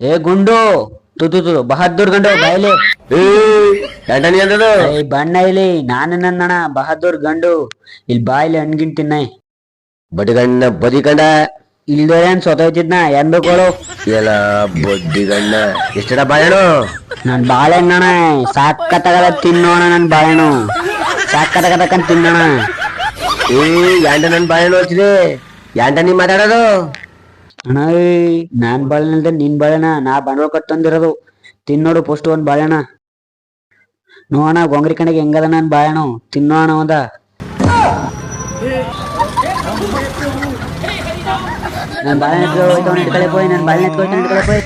ಏ ಗುಂಡು ತು ತು ತು ಬಹದ್ದೂರ್ ಗಂಡು ಬಾಯ್ಲಿ. ಎಂಟನಿ ಅಂದದು ಏ ಬಣ್ಣ ಇಲ್ಲಿ ನಾನು ನನ್ನಣ ಬಹದ್ದೂರ್ ಗಂಡು ಇಲ್ಲಿ ಬಾಯ್ಲಿ ಹಣ್ಗಿನ್ ತಿನ್ನ. ಬಡಿಗಣ್ಣ ಬದಿಗಂಡ ಇಲ್ದೇನ್ ಸೊತೋಯ್ತಿದ್ನ ಏನ್ ಬೇಕೋಳು. ಎಲ್ಲ ಬಡ್ಡಿಗಣ್ಣ ಎಷ್ಟಡ ಬಾಳೆಹಣ್ಣು ನನ್ ಬಾಳೆಹಣ್ಣಣ ಸಾಕತ್ತಾಗದ ತಿನ್ನೋಣ ನನ್ ಬಾಳೆಹಣ್ಣು ಸಾಕತ್ತಾಗತಕ್ಕಂತ ತಿನ್ನೋಣ. ಏ ಯಾಂಟ ನನ್ ಬಾಳೆಹಣ್ಣು ಹಚ್ಚಿದೆ ಯಾಂಟ ನೀ ಮಾತಾಡೋದು. ಅಣ್ಣ ನಾನ್ ಬಾಳೆಹಣ್ಣಲ್ದೆ ನಿನ್ ಬಾಳೆಹಣ್ಣ ನಾ ಬಂಡವಾಳ ಕಟ್ಟೊಂದಿರೋದು ತಿನ್ನೋಡು ಫಸ್ಟ್ ಒಂದ್ ಬಾಳೆಹಣ್ಣ ನೋಡೋಣ ಗೊಂಗ್ರಿ ಕಣಿಗೆ ಹೆಂಗದ ನನ್ ಬಾಳೆಹಣ್ಣು ತಿನ್ನೋಣ ಒಂದ. ನನ್ ಬಾಳೆಹಣ್ಣು ಇಟ್ಕೊಳ್ಳಿ ಪೋಯ್ ನನ್ ಬಾಳೆಹಣ್ಣು ಇಟ್ಕೊಳ್ಳಿ ಪೋಯ್.